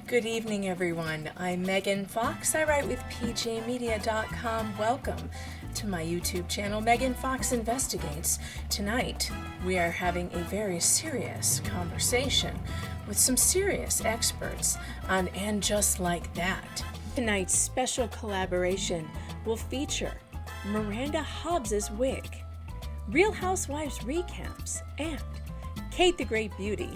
Good evening, everyone. I'm Megan Fox. I write with pjmedia.com. Welcome to my YouTube channel, Megan Fox Investigates. Tonight, we are having a very serious conversation with some serious experts on And Just Like That. Tonight's special collaboration will feature Miranda Hobbes Wig, Real Housewives Recaps, and Cate the Great Beauty,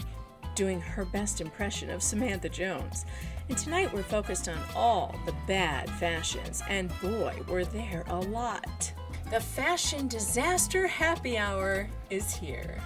doing her best impression of Samantha Jones. And tonight we're focused on all the bad fashions, and boy, were there a lot. The Fashion Disaster Happy Hour is here.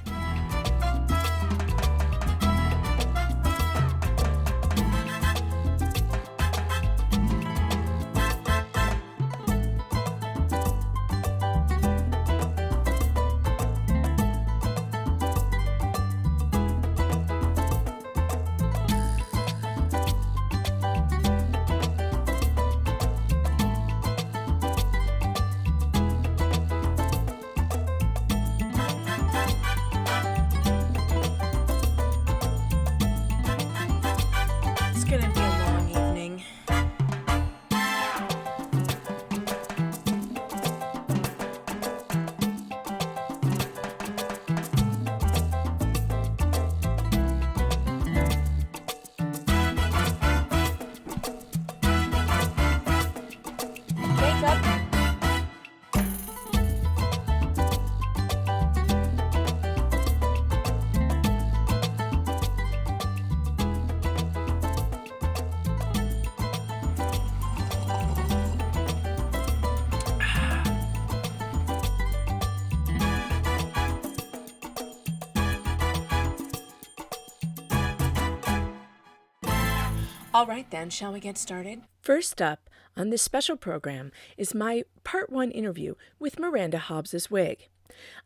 All right then, shall we get started? First up on this special program is my part 1 interview with Miranda Hobbes Wig.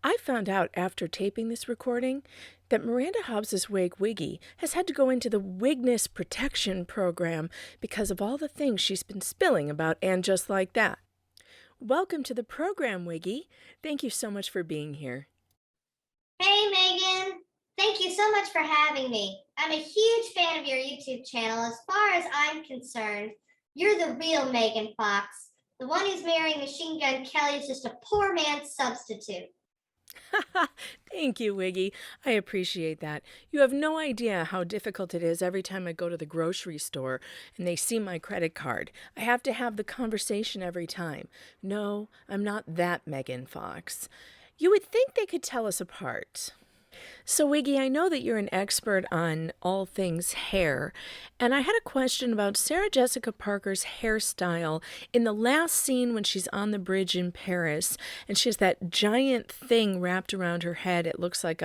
I found out after taping this recording that Miranda Hobbes Wiggy has had to go into the Wigness Protection Program because of all the things she's been spilling about And Just Like That. Welcome to the program, Wiggy. Thank you so much for being here. Hey, Megan. Thank you so much for having me. I'm a huge fan of your YouTube channel. As far as I'm concerned, you're the real Megan Fox. The one who's marrying Machine Gun Kelly is just a poor man's substitute. Thank you, Wiggy. I appreciate that. You have no idea how difficult it is every time I go to the grocery store and they see my credit card. I have to have the conversation every time. No, I'm not that Megan Fox. You would think they could tell us apart. So, Wiggy, I know that you're an expert on all things hair, and I had a question about Sarah Jessica Parker's hairstyle in the last scene when she's on the bridge in Paris, and she has that giant thing wrapped around her head. It looks like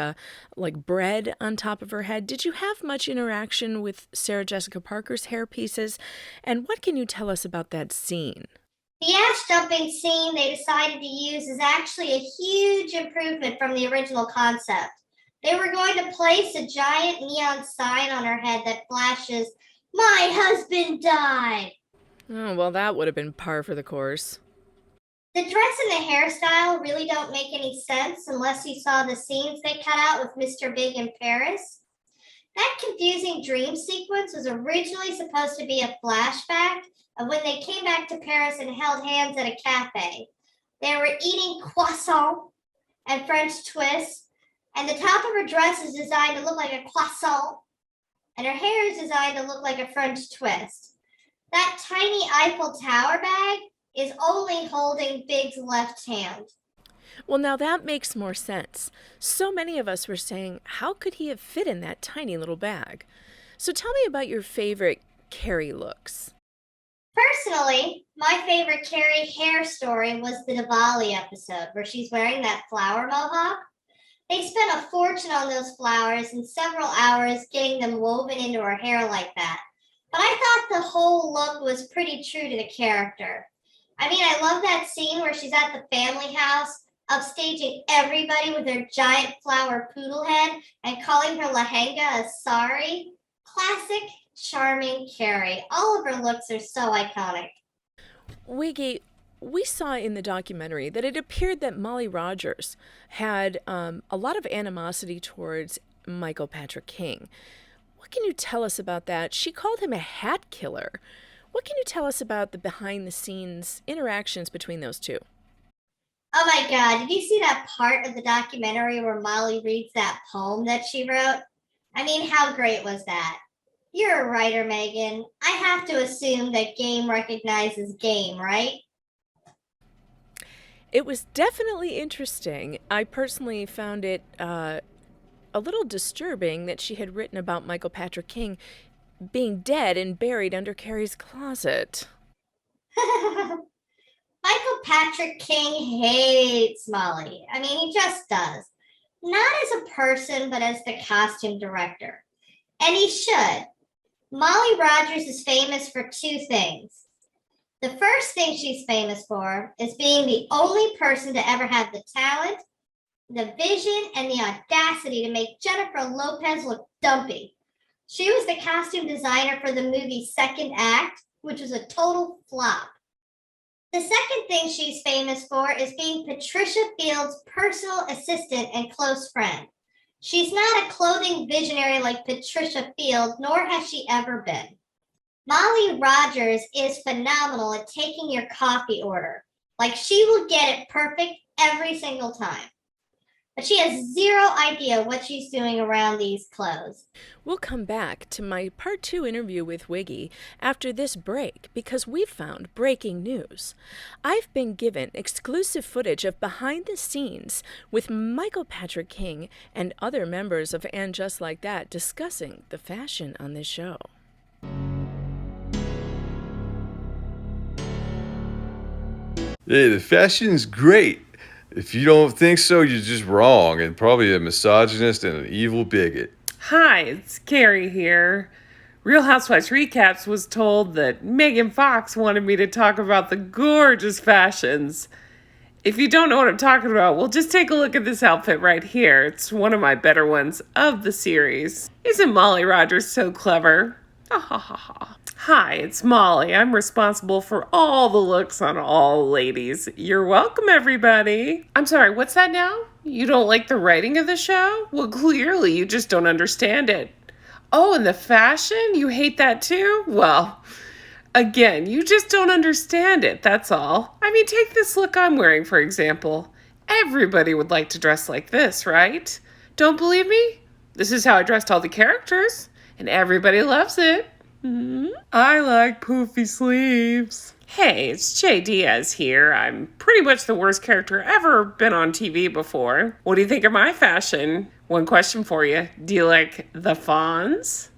bread on top of her head. Did you have much interaction with Sarah Jessica Parker's hair pieces, and what can you tell us about that scene? The ash dumping scene they decided to use is actually a huge improvement from the original concept. They were going to place a giant neon sign on her head that flashes, "My husband died." Oh, well, that would have been par for the course. The dress and the hairstyle really don't make any sense unless you saw the scenes they cut out with Mr. Big in Paris. That confusing dream sequence was originally supposed to be a flashback of when they came back to Paris and held hands at a cafe. They were eating croissant and French twist. And the top of her dress is designed to look like a croissant, and her hair is designed to look like a French twist. That tiny Eiffel Tower bag is only holding Big's left hand. Well, now that makes more sense. So many of us were saying, how could he have fit in that tiny little bag? So tell me about your favorite Carrie looks. Personally, my favorite Carrie hair story was the Diwali episode where she's wearing that flower mohawk. They spent a fortune on those flowers and several hours getting them woven into her hair like that. But I thought the whole look was pretty true to the character. I mean, I love that scene where she's at the family house, upstaging everybody with her giant flower poodle head and calling her lehenga a sari. Classic, charming Carrie. All of her looks are so iconic. Wiggy, we saw in the documentary that it appeared that Molly Rogers had a lot of animosity towards Michael Patrick King. What can you tell us about that? She called him a hat killer. What can you tell us about the behind the scenes interactions between those two? Oh my God, did you see that part of the documentary where Molly reads that poem that she wrote? I mean, how great was that? You're a writer, Megan. I have to assume that game recognizes game, right? It was definitely interesting. I personally found it a little disturbing that she had written about Michael Patrick King being dead and buried under Carrie's closet. Michael Patrick King hates Molly. I mean, he just does. Not as a person, but as the costume director. And he should. Molly Rogers is famous for two things. The first thing she's famous for is being the only person to ever have the talent, the vision, and the audacity to make Jennifer Lopez look dumpy. She was the costume designer for the movie Second Act, which was a total flop. The second thing she's famous for is being Patricia Field's personal assistant and close friend. She's not a clothing visionary like Patricia Field, nor has she ever been. Molly Rogers is phenomenal at taking your coffee order. Like, she will get it perfect every single time. But she has zero idea what she's doing around these clothes. We'll come back to my part 2 interview with Wiggy after this break because we've found breaking news. I've been given exclusive footage of behind the scenes with Michael Patrick King and other members of And Just Like That discussing the fashion on this show. Yeah, the fashion's great. If you don't think so, you're just wrong and probably a misogynist and an evil bigot. Hi, it's Carrie here. Real Housewives Recaps was told that Megan Fox wanted me to talk about the gorgeous fashions. If you don't know what I'm talking about, well, just take a look at this outfit right here. It's one of my better ones of the series. Isn't Molly Rogers so clever? Ha ha ha ha. Hi, it's Molly. I'm responsible for all the looks on all ladies. You're welcome, everybody. I'm sorry, what's that now? You don't like the writing of the show? Well, clearly you just don't understand it. Oh, and the fashion? You hate that too? Well, again, you just don't understand it, that's all. I mean, take this look I'm wearing, for example. Everybody would like to dress like this, right? Don't believe me? This is how I dressed all the characters, and everybody loves it. I like poofy sleeves. Hey, it's Jay Diaz here. I'm pretty much the worst character ever been on TV before. What do you think of my fashion? One question for you. Do you like the Fonz?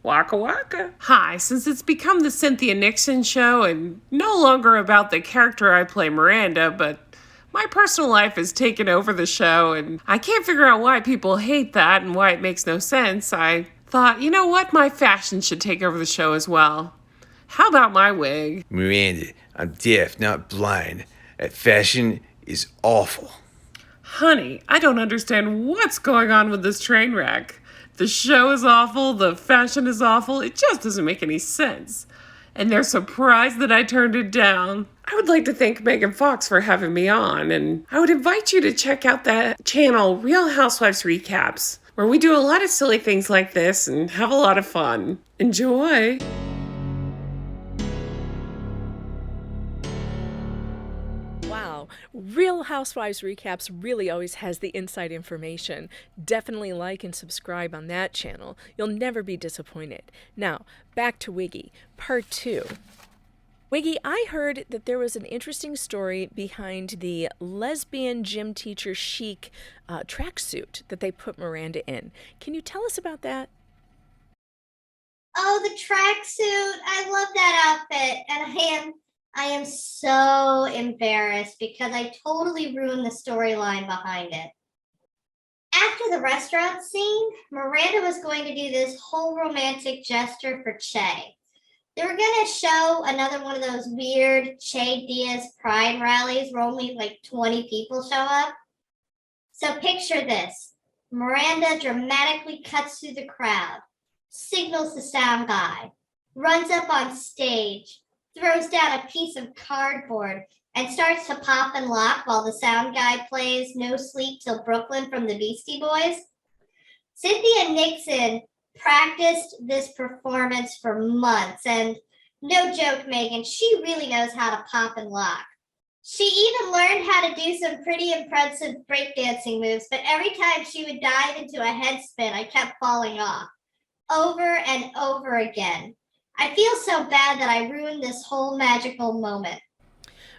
Waka waka. Hi, since it's become the Cynthia Nixon show and no longer about the character I play Miranda, but my personal life has taken over the show and I can't figure out why people hate that and why it makes no sense. I thought, you know what, my fashion should take over the show as well. How about my wig? Miranda, I'm deaf, not blind. That fashion is awful. Honey, I don't understand what's going on with this train wreck. The show is awful, the fashion is awful, it just doesn't make any sense. And they're surprised that I turned it down. I would like to thank Megan Fox for having me on, and I would invite you to check out that channel, Real Housewives Recaps, where we do a lot of silly things like this and have a lot of fun. Enjoy! Wow, Real Housewives Recaps really always has the inside information. Definitely like and subscribe on that channel. You'll never be disappointed. Now, back to Wiggy, part 2. Wiggy, I heard that there was an interesting story behind the lesbian gym teacher chic tracksuit that they put Miranda in. Can you tell us about that? Oh, the tracksuit. I love that outfit. And I am so embarrassed because I totally ruined the storyline behind it. After the restaurant scene, Miranda was going to do this whole romantic gesture for Che. They were going to show another one of those weird Che Diaz pride rallies where only like 20 people show up. So picture this. Miranda dramatically cuts through the crowd, signals the sound guy, runs up on stage, throws down a piece of cardboard, and starts to pop and lock while the sound guy plays No Sleep Till Brooklyn from the Beastie Boys. Cynthia Nixon practiced this performance for months, and no joke, Megan, she really knows how to pop and lock. She even learned how to do some pretty impressive breakdancing moves, but every time she would dive into a head spin, I kept falling off over and over again. I feel so bad that I ruined this whole magical moment.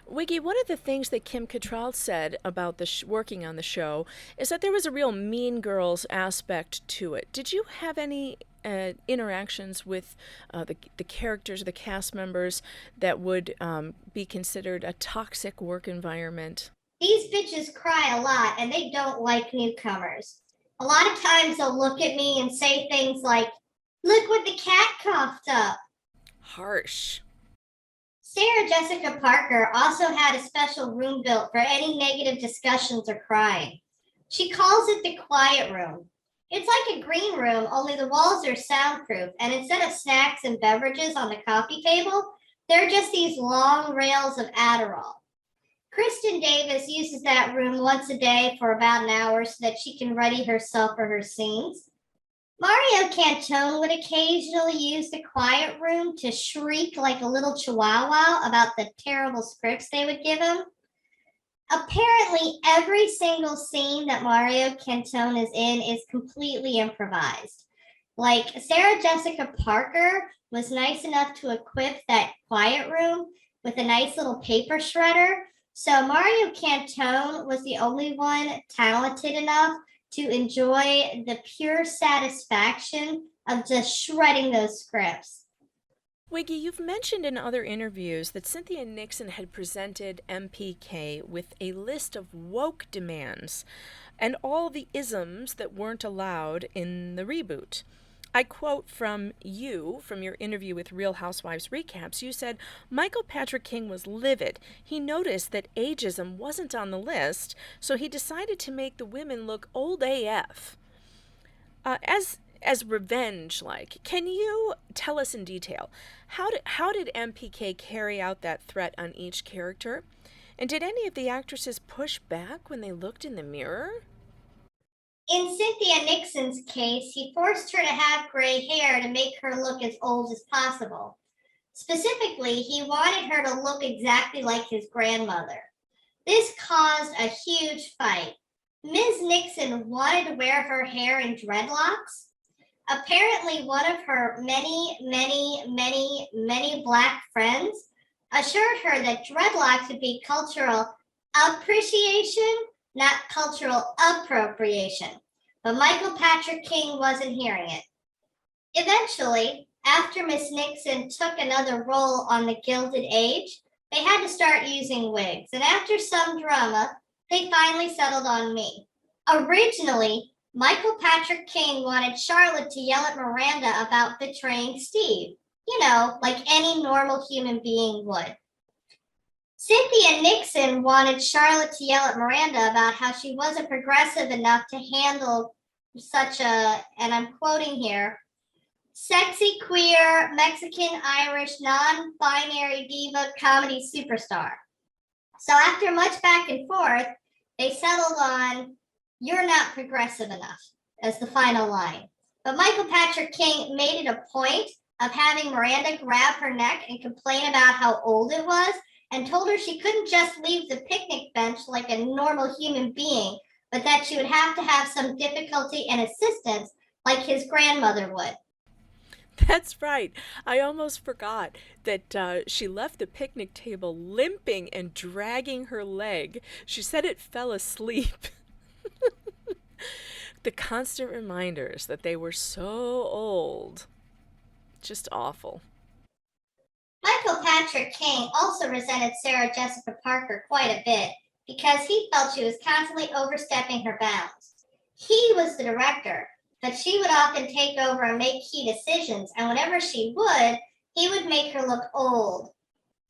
Wiggy, one of the things that Kim Cattrall said about the working on the show is that there was a real Mean Girls aspect to it. Did you have any interactions with the characters, the cast members that would be considered a toxic work environment? These bitches cry a lot and they don't like newcomers. A lot of times they'll look at me and say things like, "Look what the cat coughed up." Harsh. Sarah Jessica Parker also had a special room built for any negative discussions or crying. She calls it the quiet room. It's like a green room, only the walls are soundproof, and instead of snacks and beverages on the coffee table, there are just these long rails of Adderall. Kristen Davis uses that room once a day for about an hour so that she can ready herself for her scenes. Mario Cantone would occasionally use the quiet room to shriek like a little chihuahua about the terrible scripts they would give him. Apparently, every single scene that Mario Cantone is in is completely improvised. Like, Sarah Jessica Parker was nice enough to equip that quiet room with a nice little paper shredder. So Mario Cantone was the only one talented enough to enjoy the pure satisfaction of just shredding those scripts. Wiggy, you've mentioned in other interviews that Cynthia Nixon had presented MPK with a list of woke demands and all the isms that weren't allowed in the reboot. I quote from your interview with Real Housewives Recaps. You said, Michael Patrick King was livid. He noticed that ageism wasn't on the list, so he decided to make the women look old AF. As revenge, can you tell us in detail, how did MPK carry out that threat on each character? And did any of the actresses push back when they looked in the mirror? In Cynthia Nixon's case, he forced her to have gray hair to make her look as old as possible. Specifically, he wanted her to look exactly like his grandmother. This caused a huge fight. Ms. Nixon wanted to wear her hair in dreadlocks. Apparently, one of her many Black friends assured her that dreadlocks would be cultural appreciation, not cultural appropriation. But Michael Patrick King wasn't hearing it. Eventually, after Miss Nixon took another role on The Gilded Age, they had to start using wigs. And after some drama, they finally settled on me. Originally, Michael Patrick King wanted Charlotte to yell at Miranda about betraying Steve. You know, like any normal human being would. Cynthia Nixon wanted Charlotte to yell at Miranda about how she wasn't progressive enough to handle such a, and I'm quoting here, sexy, queer, Mexican, Irish, non-binary diva comedy superstar. So after much back and forth, they settled on, "You're not progressive enough," as the final line. But Michael Patrick King made it a point of having Miranda grab her neck and complain about how old it was, and told her she couldn't just leave the picnic bench like a normal human being, but that she would have to have some difficulty and assistance like his grandmother would. That's right. I almost forgot that she left the picnic table limping and dragging her leg. She said it fell asleep. The constant reminders that they were so old. Just awful. Michael Patrick King also resented Sarah Jessica Parker quite a bit because he felt she was constantly overstepping her bounds. He was the director, but she would often take over and make key decisions, and whenever she would, he would make her look old.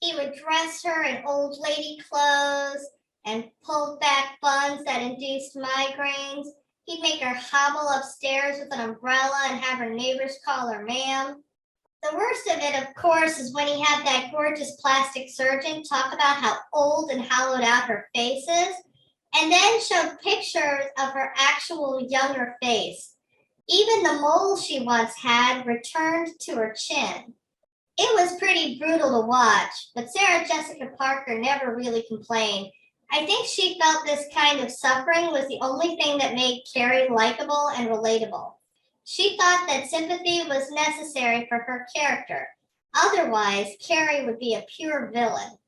He would dress her in old lady clothes and pulled back buns that induced migraines. He'd make her hobble upstairs with an umbrella and have her neighbors call her ma'am. The worst of it, of course, is when he had that gorgeous plastic surgeon talk about how old and hollowed out her face is, and then showed pictures of her actual younger face. Even the mole she once had returned to her chin. It was pretty brutal to watch, but Sarah Jessica Parker never really complained. I think she felt this kind of suffering was the only thing that made Carrie likable and relatable. She thought that sympathy was necessary for her character. Otherwise, Carrie would be a pure villain.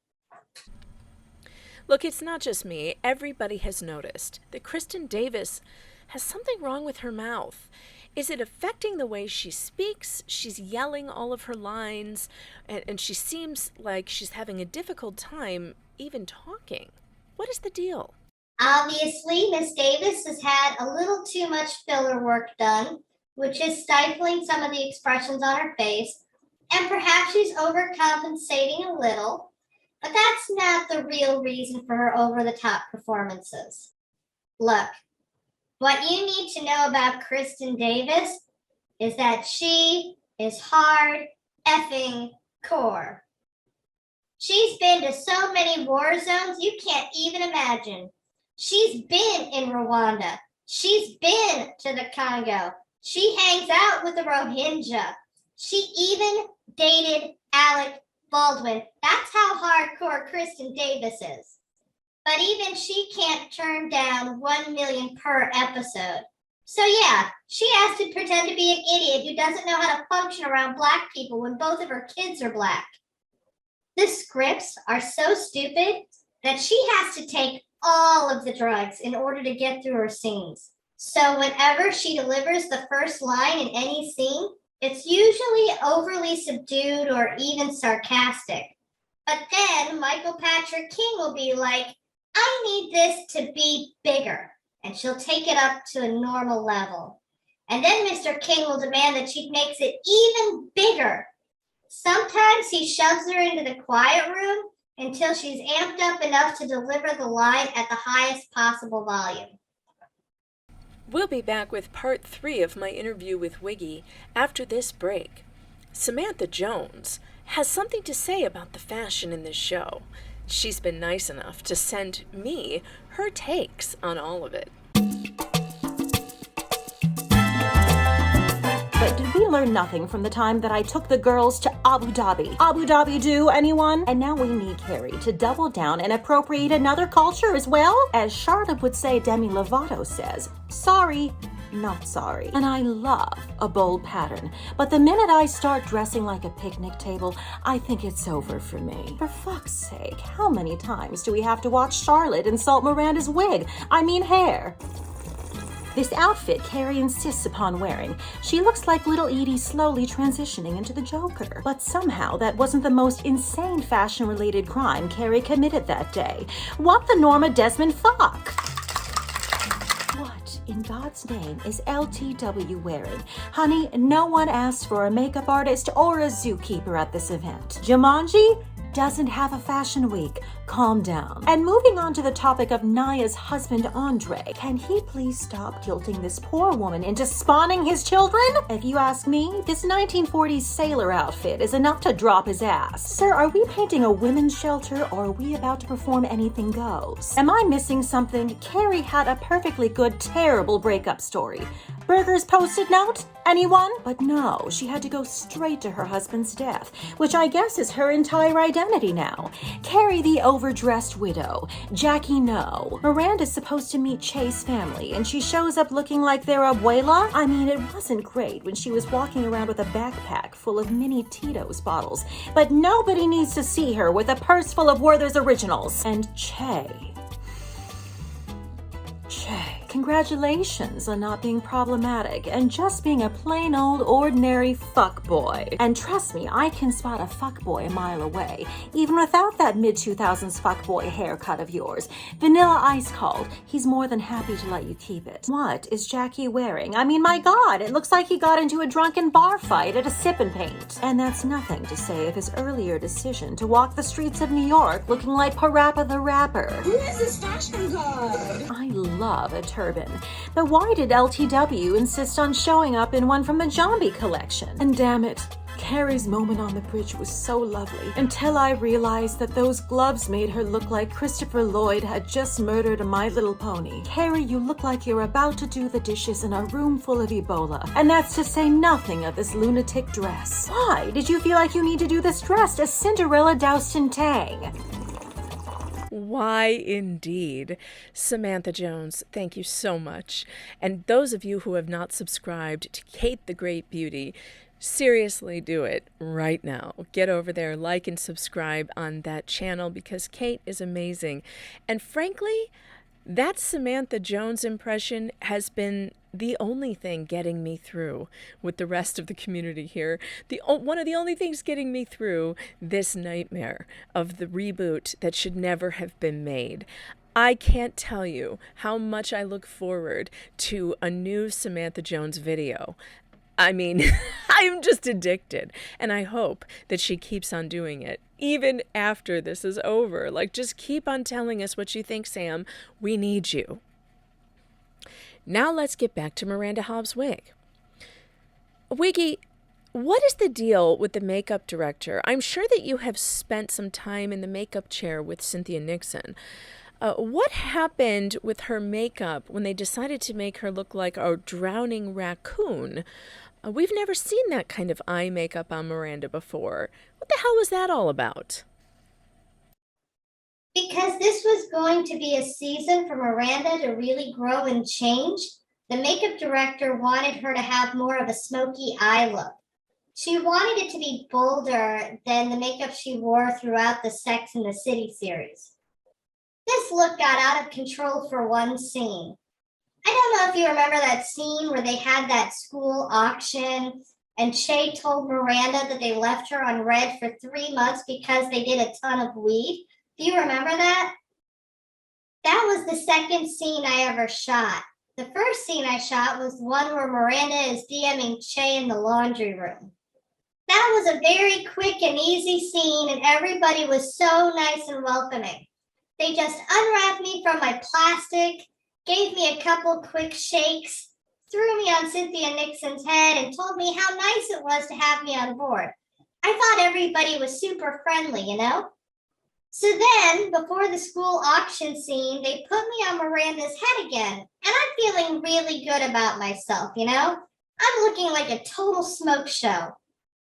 Look, it's not just me. Everybody has noticed that Kristen Davis has something wrong with her mouth. Is it affecting the way she speaks? She's yelling all of her lines, and she seems like she's having a difficult time even talking. What is the deal? Obviously, Miss Davis has had a little too much filler work done, which is stifling some of the expressions on her face, and perhaps she's overcompensating a little, but that's not the real reason for her over-the-top performances. Look, what you need to know about Kristen Davis is that she is hard effing core. She's been to so many war zones you can't even imagine. She's been in Rwanda. She's been to the Congo. She hangs out with the Rohingya. She even dated Alec Baldwin. That's how hardcore Kristen Davis is. But even she can't turn down $1 million per episode. So yeah, she has to pretend to be an idiot who doesn't know how to function around Black people when both of her kids are Black. The scripts are so stupid that she has to take all of the drugs in order to get through her scenes. So whenever she delivers the first line in any scene, it's usually overly subdued or even sarcastic. But then Michael Patrick King will be like, I need this to be bigger, and she'll take it up to a normal level. And then Mr. King will demand that she makes it even bigger. Sometimes he shoves her into the quiet room until she's amped up enough to deliver the line at the highest possible volume. We'll be back with part 3 of my interview with Wiggy after this break. Samantha Jones has something to say about the fashion in this show. She's been nice enough to send me her takes on all of it. But did we learn nothing from the time that I took the girls to Abu Dhabi? Abu Dhabi do, anyone? And now we need Carrie to double down and appropriate another culture as well? As Charlotte would say, Demi Lovato says, sorry, not sorry. And I love a bold pattern, but the minute I start dressing like a picnic table, I think it's over for me. For fuck's sake, how many times do we have to watch Charlotte insult Miranda's wig? I mean hair. This outfit Carrie insists upon wearing, she looks like little Edie slowly transitioning into the Joker. But somehow that wasn't the most insane fashion-related crime Carrie committed that day. What the Norma Desmond fuck? What in God's name is LTW wearing? Honey, no one asked for a makeup artist or a zookeeper at this event. Jumanji doesn't have a fashion week. Calm down. And moving on to the topic of Naya's husband, Andre, can he please stop guilting this poor woman into spawning his children? If you ask me, this 1940s sailor outfit is enough to drop his ass. Sir, are we painting a women's shelter or are we about to perform Anything Goes? Am I missing something? Carrie had a perfectly good, terrible breakup story. Burger's Post-it note? Anyone? But no, she had to go straight to her husband's death, which I guess is her entire identity now. Carrie the overdressed widow. Jackie no. Miranda's supposed to meet Chase's family, and she shows up looking like their abuela? I mean, it wasn't great when she was walking around with a backpack full of mini Tito's bottles, but nobody needs to see her with a purse full of Werther's Originals. And Che. Congratulations on not being problematic and just being a plain old ordinary fuckboy. And trust me, I can spot a fuckboy a mile away, even without that mid-2000s fuckboy haircut of yours. Vanilla ice cold, he's more than happy to let you keep it. What is Jackie wearing? I mean, my God, it looks like he got into a drunken bar fight at a sip and paint. And that's nothing to say of his earlier decision to walk the streets of New York looking like Parappa the Rapper. Who is this fashion god? I love a turban. But why did LTW insist on showing up in one from the Zombie collection? And damn it, Carrie's moment on the bridge was so lovely, until I realized that those gloves made her look like Christopher Lloyd had just murdered a My Little Pony. Carrie, you look like you're about to do the dishes in a room full of Ebola, and that's to say nothing of this lunatic dress. Why did you feel like you need to do this dress as Cinderella doused in Tang? Why, indeed. Samantha Jones, thank you so much. And those of you who have not subscribed to Cate the Great Beauty, seriously do it right now. Get over there, like and subscribe on that channel because Cate is amazing. And frankly, that Samantha Jones impression has been the only thing getting me through with the rest of the community here. One of the only things getting me through this nightmare of the reboot that should never have been made. I can't tell you how much I look forward to a new Samantha Jones video. I mean, I'm just addicted, and I hope that she keeps on doing it, even after this is over. Like, just keep on telling us what you think, Sam. We need you. Now let's get back to Miranda Hobbes Wig. Wiggy, what is the deal with the makeup director? I'm sure that you have spent some time in the makeup chair with Cynthia Nixon. What happened with her makeup when they decided to make her look like a drowning raccoon? We've never seen that kind of eye makeup on Miranda before. What the hell was that all about? Because this was going to be a season for Miranda to really grow and change, the makeup director wanted her to have more of a smoky eye look. She wanted it to be bolder than the makeup she wore throughout the Sex and the City series. This look got out of control for one scene. I don't know if you remember that scene where they had that school auction and Che told Miranda that they left her on red for 3 months because they did a ton of weed. Do you remember that? That was the second scene I ever shot. The first scene I shot was one where Miranda is DMing Che in the laundry room. That was a very quick and easy scene, and everybody was so nice and welcoming. They just unwrapped me from my plastic, gave me a couple quick shakes, threw me on Cynthia Nixon's head, and told me how nice it was to have me on board. I thought everybody was super friendly, you know? So then, before the school auction scene, they put me on Miranda's head again, and I'm feeling really good about myself, you know? I'm looking like a total smoke show.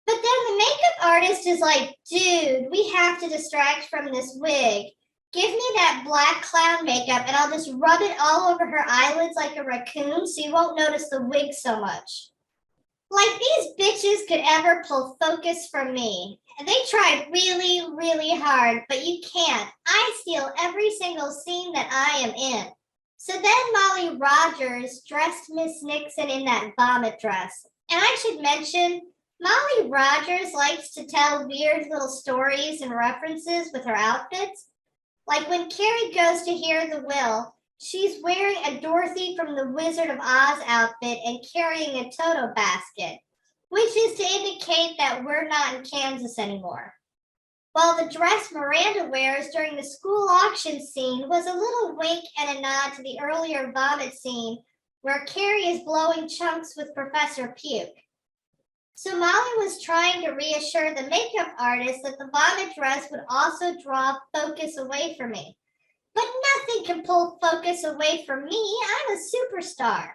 But then the makeup artist is like, dude, we have to distract from this wig. Give me that black clown makeup and I'll just rub it all over her eyelids like a raccoon so you won't notice the wig so much. Like these bitches could ever pull focus from me. And they tried really, really hard, but you can't. I steal every single scene that I am in. So then Molly Rogers dressed Miss Nixon in that vomit dress. And I should mention, Molly Rogers likes to tell weird little stories and references with her outfits. Like when Carrie goes to hear the will, she's wearing a Dorothy from the Wizard of Oz outfit and carrying a Toto basket, which is to indicate that we're not in Kansas anymore. While the dress Miranda wears during the school auction scene was a little wink and a nod to the earlier vomit scene where Carrie is blowing chunks with Professor Puke. So Molly was trying to reassure the makeup artist that the vomit dress would also draw focus away from me. But nothing can pull focus away from me. I'm a superstar.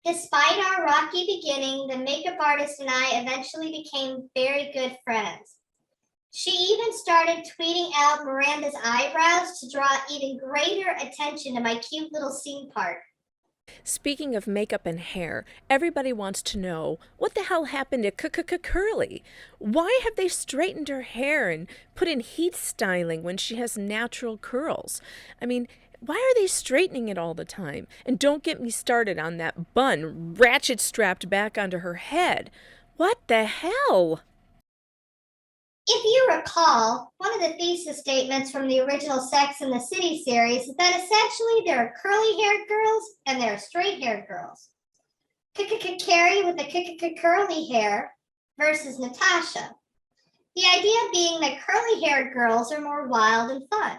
Despite our rocky beginning, the makeup artist and I eventually became very good friends. She even started tweeting out Miranda's eyebrows to draw even greater attention to my cute little scene part. Speaking of makeup and hair, everybody wants to know what the hell happened to Curly? Why have they straightened her hair and put in heat styling when she has natural curls? I mean, why are they straightening it all the time? And don't get me started on that bun ratchet strapped back onto her head. What the hell? If you recall, one of the thesis statements from the original Sex and the City series is that essentially there are curly-haired girls and there are straight-haired girls. Carrie with the curly hair versus Natasha. The idea being that curly-haired girls are more wild and fun.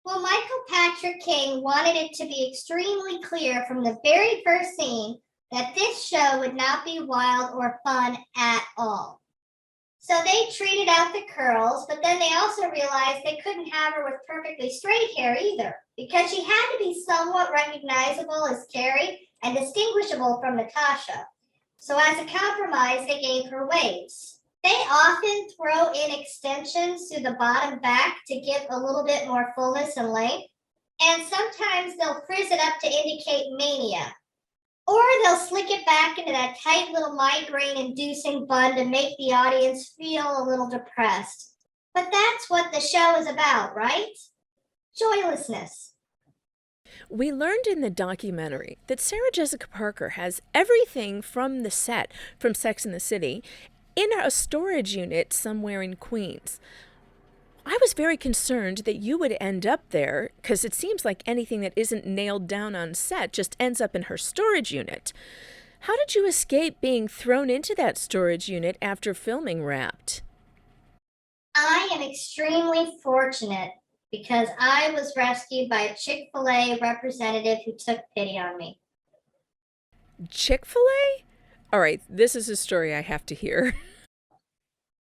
Well, Michael Patrick King wanted it to be extremely clear from the very first scene that this show would not be wild or fun at all. So they treated out the curls, but then they also realized they couldn't have her with perfectly straight hair either, because she had to be somewhat recognizable as Carrie and distinguishable from Natasha. So as a compromise, they gave her waves. They often throw in extensions to the bottom back to give a little bit more fullness and length, and sometimes they'll frizz it up to indicate mania. Or they'll slick it back into that tight little migraine-inducing bun to make the audience feel a little depressed. But that's what the show is about, right? Joylessness. We learned in the documentary that Sarah Jessica Parker has everything from the set from Sex and the City in a storage unit somewhere in Queens. I was very concerned that you would end up there because it seems like anything that isn't nailed down on set just ends up in her storage unit. How did you escape being thrown into that storage unit after filming wrapped? I am extremely fortunate because I was rescued by a Chick-fil-A representative who took pity on me. Chick-fil-A? All right, this is a story I have to hear.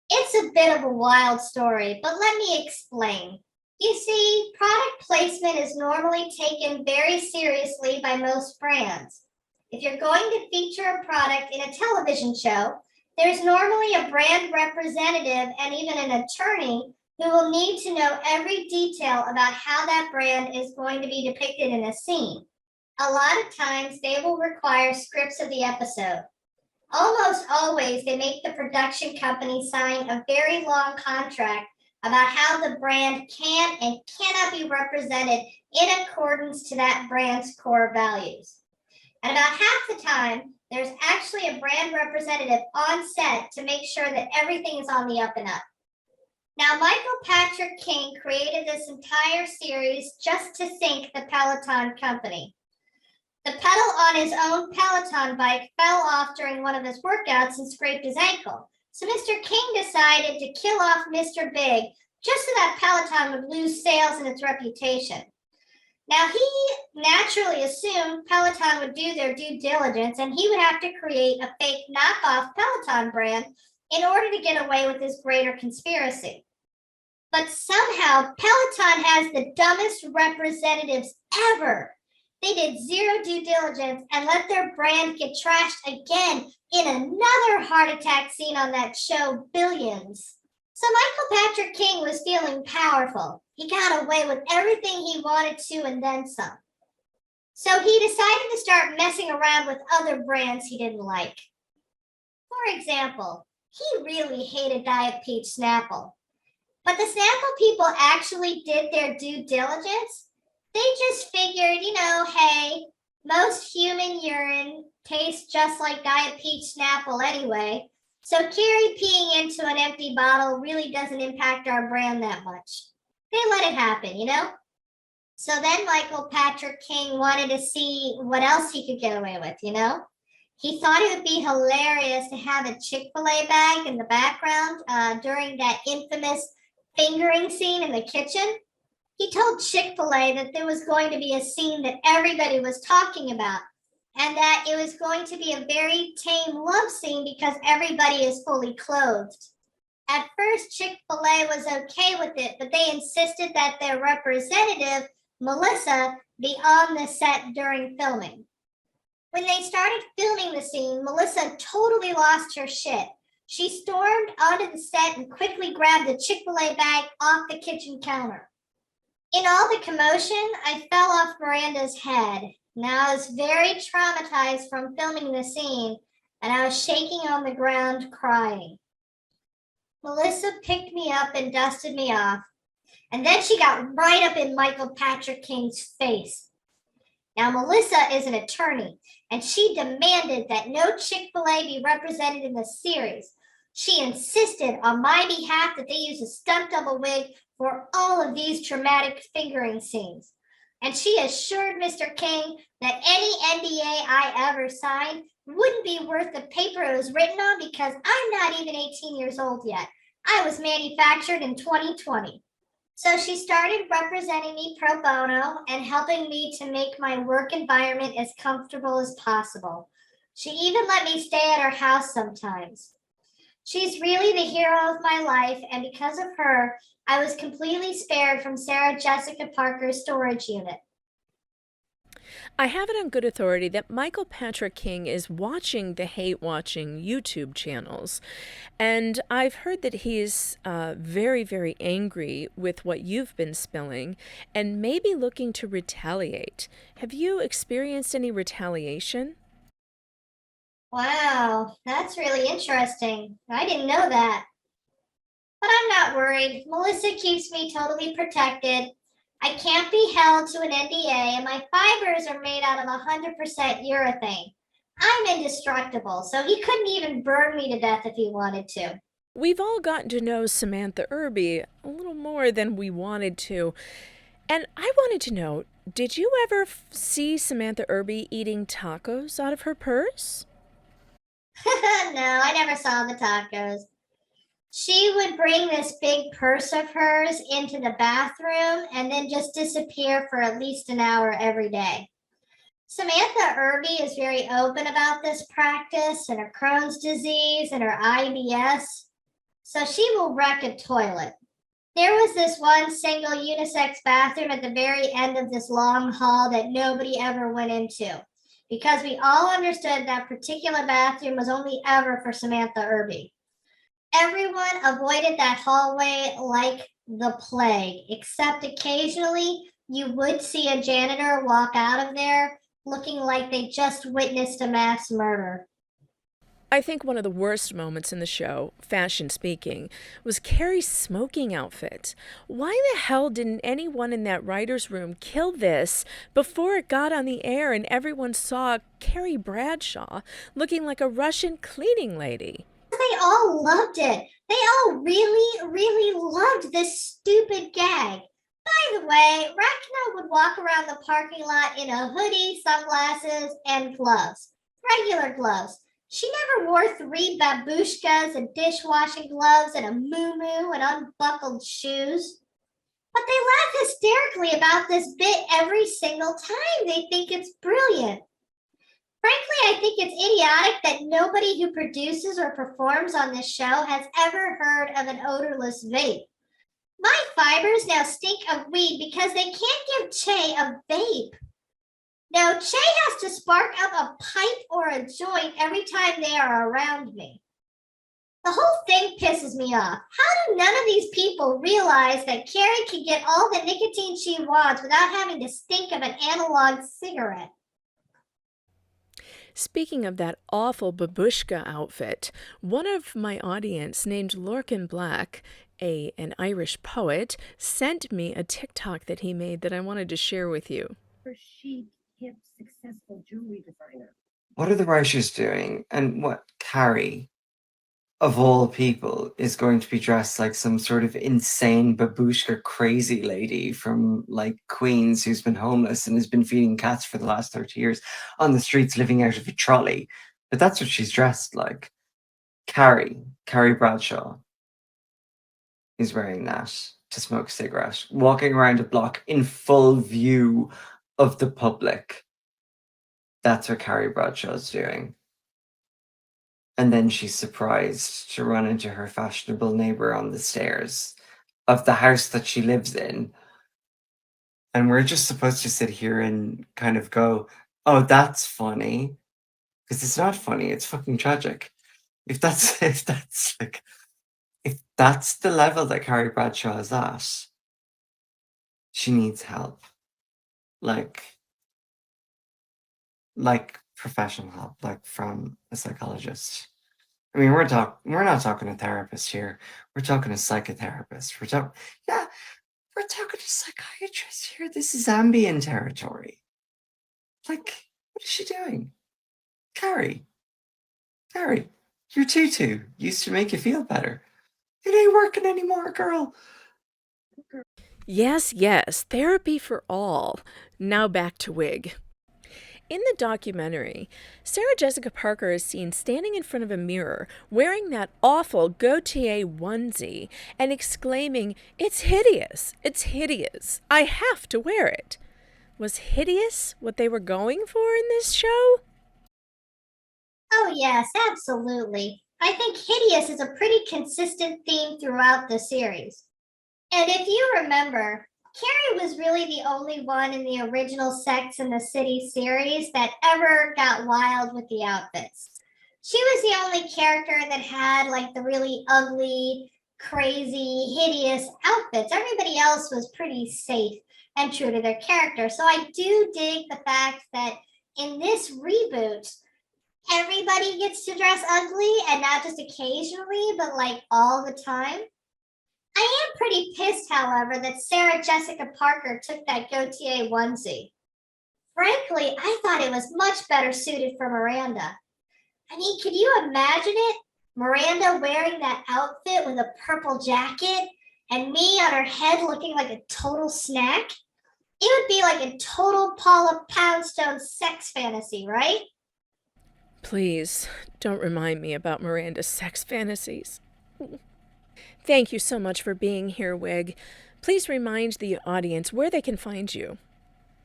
It's a bit of a wild story, but let me explain. You see, product placement is normally taken very seriously by most brands. If you're going to feature a product in a television show, there's normally a brand representative and even an attorney who will need to know every detail about how that brand is going to be depicted in a scene. A lot of times, they will require scripts of the episode. Almost always, they make the production company sign a very long contract about how the brand can and cannot be represented in accordance to that brand's core values. And about half the time, there's actually a brand representative on set to make sure that everything is on the up and up. Now, Michael Patrick King created this entire series just to sink the Peloton company. The pedal on his own Peloton bike fell off during one of his workouts and scraped his ankle. So Mr. King decided to kill off Mr. Big just so that Peloton would lose sales and its reputation. Now, he naturally assumed Peloton would do their due diligence and he would have to create a fake knockoff Peloton brand in order to get away with his greater conspiracy. But somehow, Peloton has the dumbest representatives ever. They did zero due diligence and let their brand get trashed again in another heart attack scene on that show, Billions. So Michael Patrick King was feeling powerful. He got away with everything he wanted to and then some. So he decided to start messing around with other brands he didn't like. For example, he really hated Diet Peach Snapple. But the Snapple people actually did their due diligence. They just figured, hey, most human urine tastes just like Diet Peach Snapple anyway, so Carrie peeing into an empty bottle really doesn't impact our brand that much. They let it happen, So then Michael Patrick King wanted to see what else he could get away with, He thought it would be hilarious to have a Chick-fil-A bag in the background during that infamous fingering scene in the kitchen. He told Chick-fil-A that there was going to be a scene that everybody was talking about and that it was going to be a very tame love scene because everybody is fully clothed. At first, Chick-fil-A was okay with it, but they insisted that their representative, Melissa, be on the set during filming. When they started filming the scene, Melissa totally lost her shit. She stormed onto the set and quickly grabbed the Chick-fil-A bag off the kitchen counter. In all the commotion, I fell off Miranda's head. Now I was very traumatized from filming the scene, and I was shaking on the ground, crying. Melissa picked me up and dusted me off, and then she got right up in Michael Patrick King's face. Now, Melissa is an attorney, and she demanded that no Chick-fil-A be represented in the series. She insisted on my behalf that they use a stunt double wig for all of these traumatic fingering scenes. And she assured Mr. King that any NDA I ever signed wouldn't be worth the paper it was written on because I'm not even 18 years old yet. I was manufactured in 2020. So she started representing me pro bono and helping me to make my work environment as comfortable as possible. She even let me stay at her house sometimes. She's really the hero of my life, and because of her, I was completely spared from Sarah Jessica Parker's storage unit. I have it on good authority that Michael Patrick King is watching the hate watching YouTube channels. And I've heard that he's very, very angry with what you've been spilling and maybe looking to retaliate. Have you experienced any retaliation? Wow, that's really interesting. I didn't know that. But I'm not worried. Melissa keeps me totally protected. I can't be held to an NDA, and my fibers are made out of 100% urethane. I'm indestructible, so he couldn't even burn me to death if he wanted to. We've all gotten to know Samantha Irby a little more than we wanted to. And I wanted to know, did you ever see Samantha Irby eating tacos out of her purse? No, I never saw the tacos. She would bring this big purse of hers into the bathroom and then just disappear for at least an hour every day. Samantha Irby is very open about this practice and her Crohn's disease and her IBS, so she will wreck a toilet. There was this one single unisex bathroom at the very end of this long hall that nobody ever went into because we all understood that particular bathroom was only ever for Samantha Irby. Everyone avoided that hallway like the plague, except occasionally you would see a janitor walk out of there looking like they just witnessed a mass murder. I think one of the worst moments in the show, fashion speaking, was Carrie's smoking outfit. Why the hell didn't anyone in that writer's room kill this before it got on the air and everyone saw Carrie Bradshaw looking like a Russian cleaning lady? They all loved it. They all really, really loved this stupid gag. By the way, Rachna would walk around the parking lot in a hoodie, sunglasses, and gloves. Regular gloves. She never wore 3 babushkas and dishwashing gloves and a muumuu and unbuckled shoes. But they laugh hysterically about this bit every single time. They think it's brilliant. Frankly, I think it's idiotic that nobody who produces or performs on this show has ever heard of an odorless vape. My fibers now stink of weed because they can't give Che a vape. No, Che has to spark up a pipe or a joint every time they are around me. The whole thing pisses me off. How do none of these people realize that Carrie can get all the nicotine she wants without having to stink of an analog cigarette? Speaking of that awful babushka outfit, one of my audience named Lorcan Black, an Irish poet, sent me a TikTok that he made that I wanted to share with you. Chic, hip, successful jewelry designer. What are the writers doing? And what Carrie, of all people, is going to be dressed like some sort of insane babushka crazy lady from like Queens who's been homeless and has been feeding cats for the last 30 years on the streets living out of a trolley. But that's what she's dressed like. Carrie Bradshaw, is wearing that to smoke a cigarette, walking around a block in full view of the public. That's what Carrie Bradshaw's doing. And then she's surprised to run into her fashionable neighbor on the stairs of the house that she lives in. And we're just supposed to sit here and kind of go, oh, that's funny. Because it's not funny, it's fucking tragic. If that's the level that Carrie Bradshaw is at, she needs help. Like professional help, like from a psychologist. I mean, we're not talking a therapist here. We're talking a psychotherapist. We're talking a psychiatrist here. This is ambient territory. Like, what is she doing? Carrie, your tutu used to make you feel better. It ain't working anymore, girl. Yes, therapy for all. Now back to Wig. In the documentary, Sarah Jessica Parker is seen standing in front of a mirror wearing that awful Gautier onesie and exclaiming, "It's hideous! It's hideous! I have to wear it!" Was hideous what they were going for in this show? Oh, yes, absolutely. I think hideous is a pretty consistent theme throughout the series. And if you remember, Carrie was really the only one in the original Sex and the City series that ever got wild with the outfits. She was the only character that had like the really ugly, crazy, hideous outfits. Everybody else was pretty safe and true to their character. So I do dig the fact that in this reboot, everybody gets to dress ugly and not just occasionally, but like all the time. I am pretty pissed, however, that Sarah Jessica Parker took that Gautier onesie. Frankly, I thought it was much better suited for Miranda. I mean, can you imagine it? Miranda wearing that outfit with a purple jacket and me on her head looking like a total snack? It would be like a total Paula Poundstone sex fantasy, right? Please, don't remind me about Miranda's sex fantasies. Thank you so much for being here, Wig. Please remind the audience where they can find you.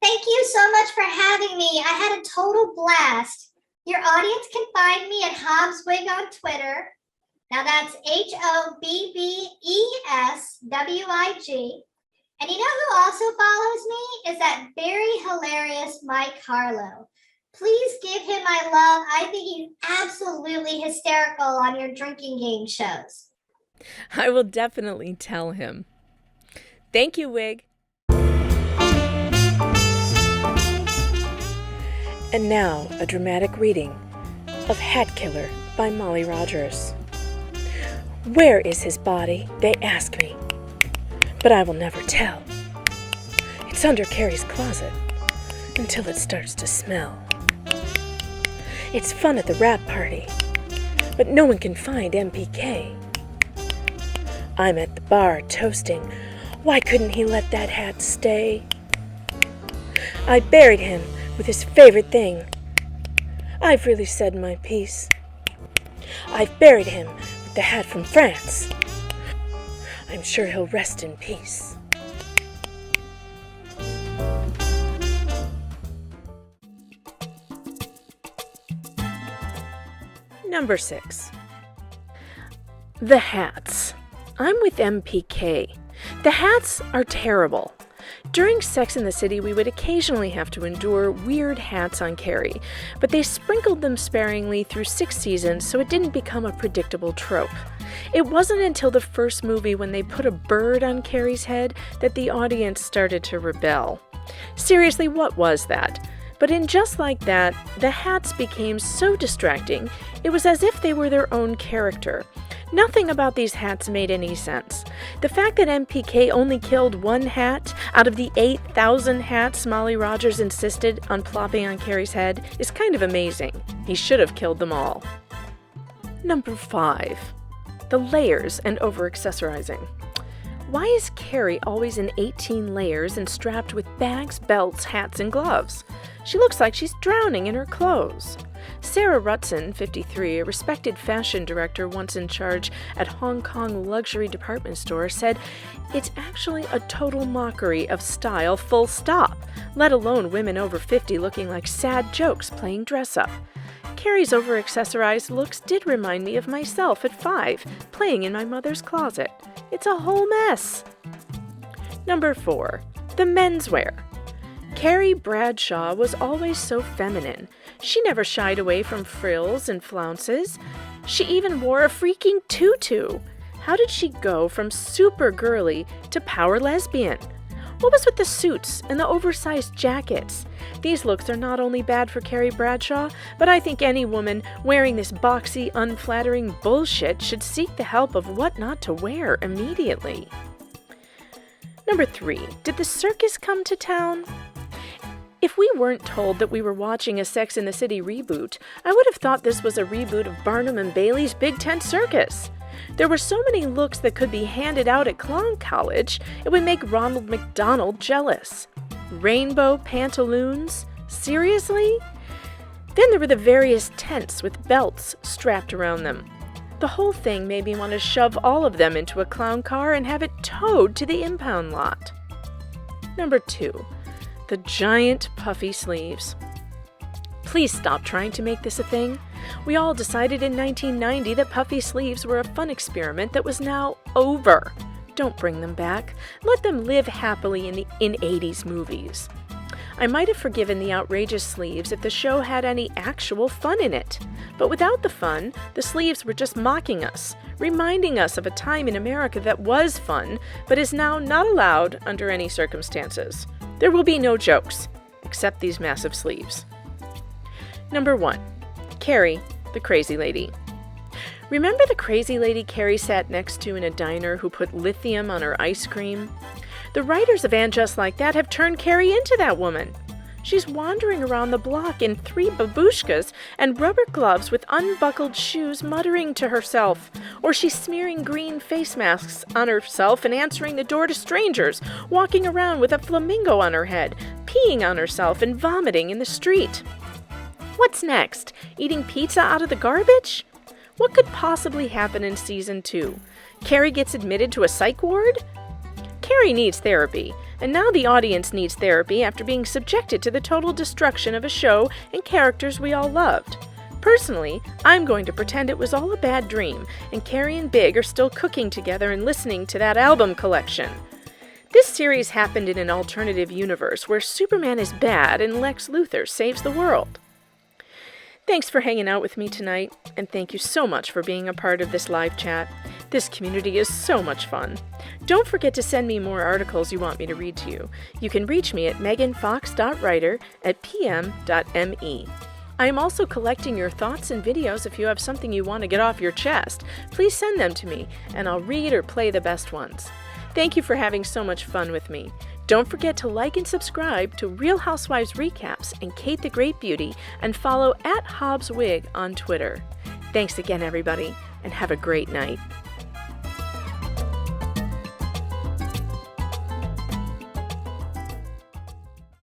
Thank you so much for having me. I had a total blast. Your audience can find me at Hobbes Wig on Twitter. Now that's HOBBESWIG. And you know who also follows me? Is that very hilarious Mike Harlow. Please give him my love. I think he's absolutely hysterical on your drinking game shows. I will definitely tell him. Thank you, Wig. And now, a dramatic reading of Hat Killer by Molly Rogers. Where is his body, they ask me, but I will never tell. It's under Carrie's closet until it starts to smell. It's fun at the wrap party, but no one can find MPK. I'm at the bar toasting, why couldn't he let that hat stay? I buried him with his favorite thing. I've really said my piece. I've buried him with the hat from France. I'm sure he'll rest in peace. Number 6. The hats. I'm with MPK. The hats are terrible. During Sex and the City, we would occasionally have to endure weird hats on Carrie, but they sprinkled them sparingly through 6 seasons so it didn't become a predictable trope. It wasn't until the first movie when they put a bird on Carrie's head that the audience started to rebel. Seriously, what was that? But in Just Like That, the hats became so distracting, it was as if they were their own character. Nothing about these hats made any sense. The fact that MPK only killed one hat out of the 8,000 hats Molly Rogers insisted on plopping on Carrie's head is kind of amazing. He should have killed them all. Number 5. The layers and over-accessorizing. Why is Carrie always in 18 layers and strapped with bags, belts, hats, and gloves? She looks like she's drowning in her clothes. Sarah Rutson, 53, a respected fashion director once in charge at Hong Kong luxury department store, said, "It's actually a total mockery of style full stop, let alone women over 50 looking like sad jokes playing dress-up." Carrie's over-accessorized looks did remind me of myself at 5, playing in my mother's closet. It's a whole mess. Number 4. The menswear. Carrie Bradshaw was always so feminine. She never shied away from frills and flounces. She even wore a freaking tutu. How did she go from super girly to power lesbian? What was with the suits and the oversized jackets? These looks are not only bad for Carrie Bradshaw, but I think any woman wearing this boxy, unflattering bullshit should seek the help of what not to wear immediately. Number 3. Did the circus come to town? If we weren't told that we were watching a Sex and the City reboot, I would have thought this was a reboot of Barnum and Bailey's Big Tent Circus. There were so many looks that could be handed out at clown college, it would make Ronald McDonald jealous. Rainbow pantaloons? Seriously? Then there were the various tents with belts strapped around them. The whole thing made me want to shove all of them into a clown car and have it towed to the impound lot. Number 2. The giant puffy sleeves. Please stop trying to make this a thing. We all decided in 1990 that puffy sleeves were a fun experiment that was now over. Don't bring them back. Let them live happily in 80s movies. I might have forgiven the outrageous sleeves if the show had any actual fun in it. But without the fun, the sleeves were just mocking us, reminding us of a time in America that was fun, but is now not allowed under any circumstances. There will be no jokes, except these massive sleeves. Number 1. Carrie, the crazy lady. Remember the crazy lady Carrie sat next to in a diner who put lithium on her ice cream? The writers of And Just Like That have turned Carrie into that woman. She's wandering around the block in 3 babushkas and rubber gloves with unbuckled shoes, muttering to herself. Or she's smearing green face masks on herself and answering the door to strangers, walking around with a flamingo on her head, peeing on herself and vomiting in the street. What's next? Eating pizza out of the garbage? What could possibly happen in season 2? Carrie gets admitted to a psych ward? Carrie needs therapy, and now the audience needs therapy after being subjected to the total destruction of a show and characters we all loved. Personally, I'm going to pretend it was all a bad dream, and Carrie and Big are still cooking together and listening to that album collection. This series happened in an alternative universe where Superman is bad and Lex Luthor saves the world. Thanks for hanging out with me tonight, and thank you so much for being a part of this live chat. This community is so much fun. Don't forget to send me more articles you want me to read to you. You can reach me at meganfox.writer@pm.me. I am also collecting your thoughts and videos. If you have something you want to get off your chest, please send them to me, and I'll read or play the best ones. Thank you for having so much fun with me. Don't forget to like and subscribe to Real Housewives Recaps and Cate the Great Beauty, and follow @Hobbes Wig on Twitter. Thanks again, everybody, and have a great night.